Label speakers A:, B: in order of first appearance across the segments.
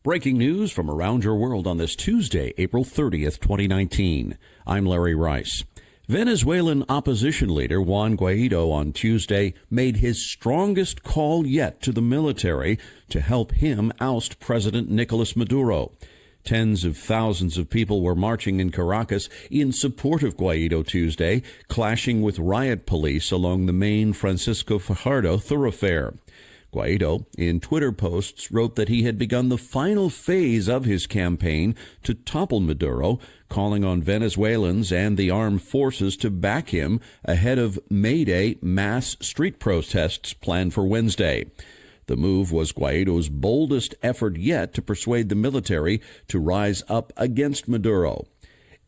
A: Breaking news from around your world on this Tuesday, April 30th, 2019. I'm Larry Rice. Venezuelan opposition leader Juan Guaido on Tuesday made his strongest call yet to the military to help him oust President Nicolas Maduro. Tens of thousands of people were marching in Caracas in support of Guaido Tuesday, clashing with riot police along the main Francisco Fajardo thoroughfare. Guaido, in Twitter posts, wrote that he had begun the final phase of his campaign to topple Maduro, calling on Venezuelans and the armed forces to back him ahead of May Day mass street protests planned for Wednesday. The move was Guaido's boldest effort yet to persuade the military to rise up against Maduro.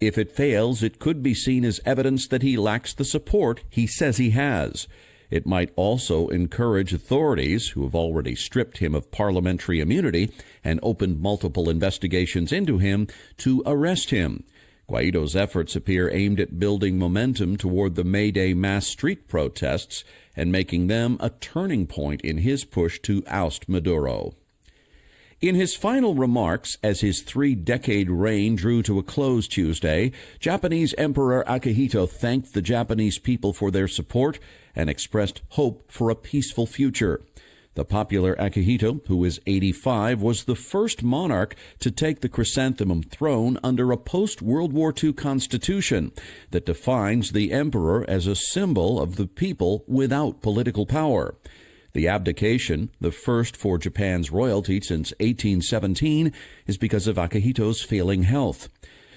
A: If it fails, it could be seen as evidence that he lacks the support he says he has. It might also encourage authorities, who have already stripped him of parliamentary immunity and opened multiple investigations into him, to arrest him. Guaido's efforts appear aimed at building momentum toward the May Day mass street protests and making them a turning point in his push to oust Maduro. In his final remarks as his three-decade reign drew to a close Tuesday, Japanese Emperor Akihito thanked the Japanese people for their support and expressed hope for a peaceful future. The popular Akihito, who is 85, was the first monarch to take the chrysanthemum throne under a post-World War II constitution that defines the emperor as a symbol of the people without political power. The abdication, the first for Japan's royalty since 1817, is because of Akihito's failing health.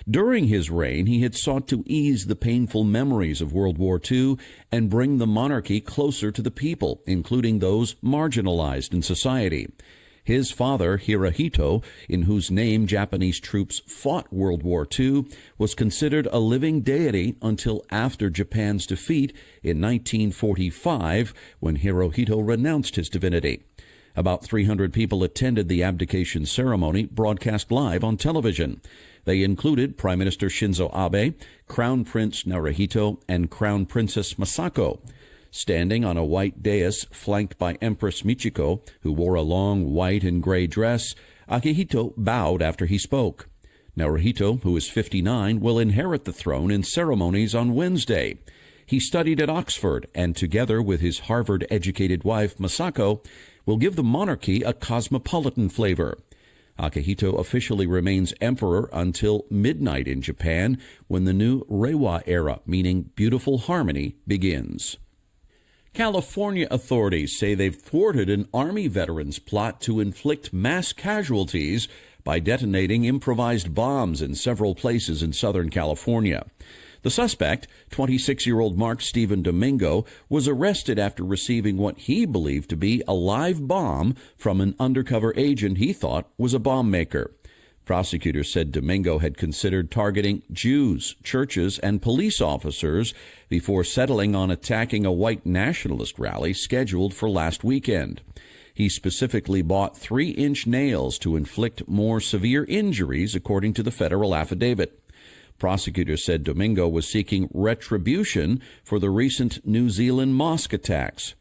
A: During his reign, he had sought to ease the painful memories of World War II and bring the monarchy closer to the people, including those marginalized in society. His father, Hirohito, in whose name Japanese troops fought World War II, was considered a living deity until after Japan's defeat in 1945, when Hirohito renounced his divinity. About 300 people attended the abdication ceremony, broadcast live on television. They included Prime Minister Shinzo Abe, Crown Prince Naruhito, and Crown Princess Masako. Standing on a white dais flanked by Empress Michiko, who wore a long white and gray dress, Akihito bowed after he spoke. Naruhito, who is 59, will inherit the throne in ceremonies on Wednesday. He studied at Oxford and, together with his Harvard-educated wife Masako, will give the monarchy a cosmopolitan flavor. Akihito officially remains emperor until midnight in Japan, when the new Reiwa era, meaning beautiful harmony, begins. California authorities say they've thwarted an Army veteran's plot to inflict mass casualties by detonating improvised bombs in several places in Southern California. The suspect, 26-year-old Mark Steven Domingo, was arrested after receiving what he believed to be a live bomb from an undercover agent he thought was a bomb maker. Prosecutors said Domingo had considered targeting Jews, churches, and police officers before settling on attacking a white nationalist rally scheduled for last weekend. He specifically bought 3-inch nails to inflict more severe injuries, according to the federal affidavit. Prosecutors said Domingo was seeking retribution for the recent New Zealand mosque attacks.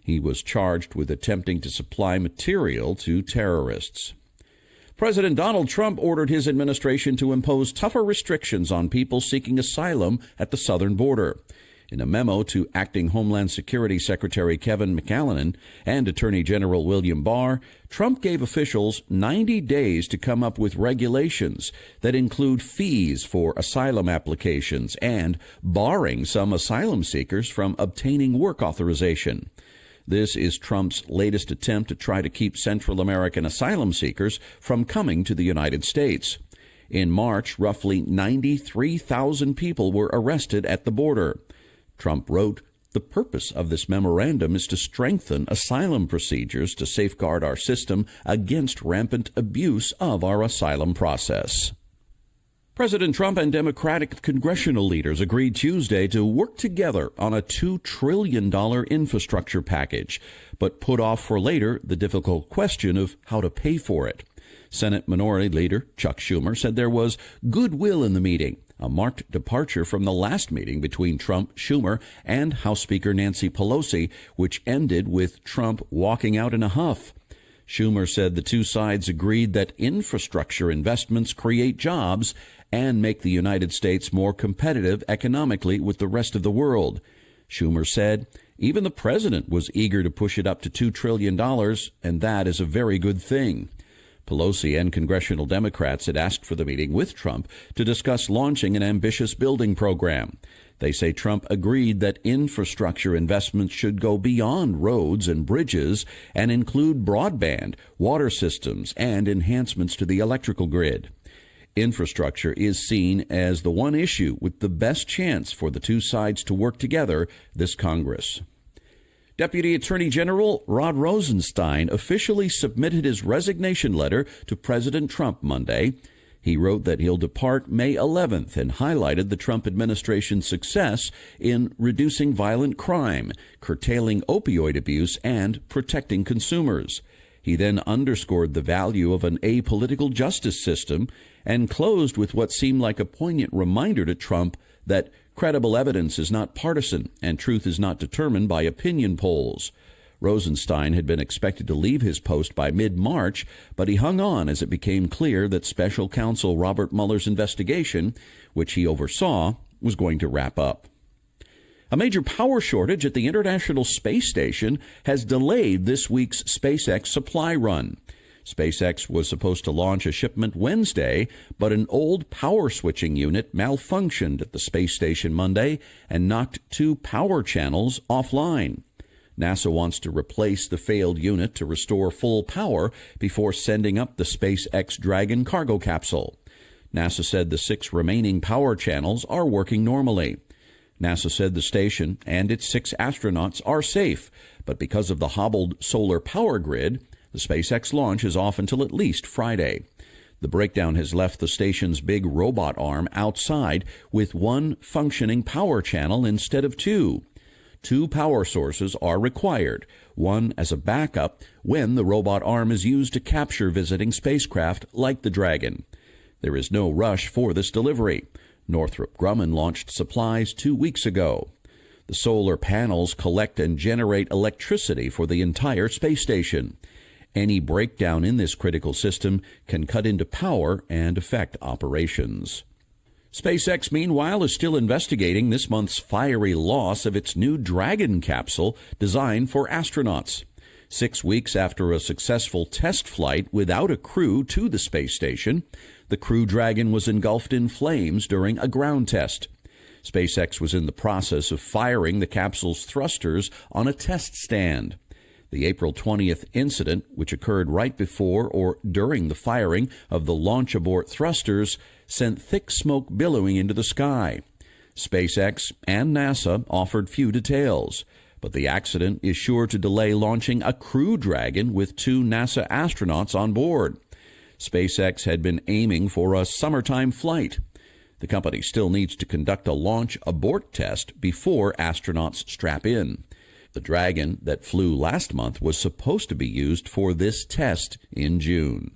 A: He was charged with attempting to supply material to terrorists. President Donald Trump ordered his administration to impose tougher restrictions on people seeking asylum at the southern border. In a memo to Acting Homeland Security Secretary Kevin McAleenan and Attorney General William Barr, Trump gave officials 90 days to come up with regulations that include fees for asylum applications and barring some asylum seekers from obtaining work authorization. This is Trump's latest attempt to try to keep Central American asylum seekers from coming to the United States. In March, roughly 93,000 people were arrested at the border. Trump wrote, "The purpose of this memorandum is to strengthen asylum procedures to safeguard our system against rampant abuse of our asylum process." President Trump and Democratic congressional leaders agreed Tuesday to work together on a $2 trillion infrastructure package, but put off for later the difficult question of how to pay for it. Senate Minority Leader Chuck Schumer said there was goodwill in the meeting, a marked departure from the last meeting between Trump, Schumer, and House Speaker Nancy Pelosi, which ended with Trump walking out in a huff. Schumer said the two sides agreed that infrastructure investments create jobs and make the United States more competitive economically with the rest of the world. Schumer said even the president was eager to push it up to $2 trillion, and that is a very good thing. Pelosi and congressional Democrats had asked for the meeting with Trump to discuss launching an ambitious building program. They say Trump agreed that infrastructure investments should go beyond roads and bridges and include broadband, water systems, and enhancements to the electrical grid. Infrastructure is seen as the one issue with the best chance for the two sides to work together this Congress. Deputy Attorney General Rod Rosenstein officially submitted his resignation letter to President Trump Monday. He wrote that he'll depart May 11th and highlighted the Trump administration's success in reducing violent crime, curtailing opioid abuse, and protecting consumers. He then underscored the value of an apolitical justice system and closed with what seemed like a poignant reminder to Trump that credible evidence is not partisan and truth is not determined by opinion polls. Rosenstein had been expected to leave his post by mid-March, but he hung on as it became clear that special counsel Robert Mueller's investigation, which he oversaw, was going to wrap up. A major power shortage at the International Space Station has delayed this week's SpaceX supply run. SpaceX was supposed to launch a shipment Wednesday, but an old power switching unit malfunctioned at the space station Monday and knocked two power channels offline. NASA wants to replace the failed unit to restore full power before sending up the SpaceX Dragon cargo capsule. NASA said the 6 remaining power channels are working normally. NASA said the station and its 6 astronauts are safe, but because of the hobbled solar power grid, the SpaceX launch is off until at least Friday. The breakdown has left the station's big robot arm outside with 1 functioning power channel instead of 2. 2 power sources are required, one as a backup when the robot arm is used to capture visiting spacecraft like the Dragon. There is no rush for this delivery. Northrop Grumman launched supplies 2 weeks ago. The solar panels collect and generate electricity for the entire space station. Any breakdown in this critical system can cut into power and affect operations. SpaceX, meanwhile, is still investigating this month's fiery loss of its new Dragon capsule designed for astronauts. 6 weeks after a successful test flight without a crew to the space station, the Crew Dragon was engulfed in flames during a ground test. SpaceX was in the process of firing the capsule's thrusters on a test stand. The April 20th incident, which occurred right before or during the firing of the launch abort thrusters, sent thick smoke billowing into the sky. SpaceX and NASA offered few details, but the accident is sure to delay launching a Crew Dragon with 2 NASA astronauts on board. SpaceX had been aiming for a summertime flight. The company still needs to conduct a launch abort test before astronauts strap in. The Dragon that flew last month was supposed to be used for this test in June.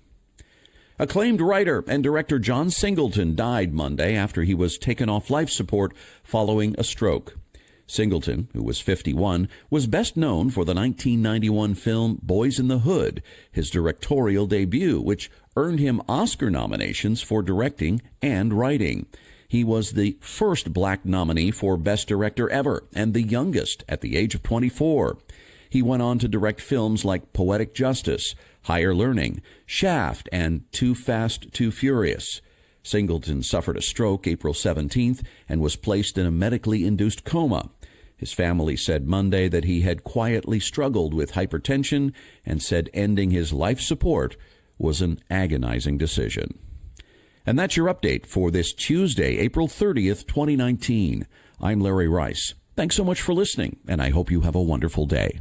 A: Acclaimed writer and director John Singleton died Monday after he was taken off life support following a stroke. Singleton, who was 51, was best known for the 1991 film Boys in the Hood, his directorial debut, which earned him Oscar nominations for directing and writing. He was the first black nominee for Best Director ever, and the youngest at the age of 24. He went on to direct films like Poetic Justice, Higher Learning, Shaft, and Too Fast, Too Furious. Singleton suffered a stroke April 17th and was placed in a medically induced coma. His family said Monday that he had quietly struggled with hypertension and said ending his life support was an agonizing decision. And that's your update for this Tuesday, April 30th, 2019. I'm Larry Rice. Thanks so much for listening, and I hope you have a wonderful day.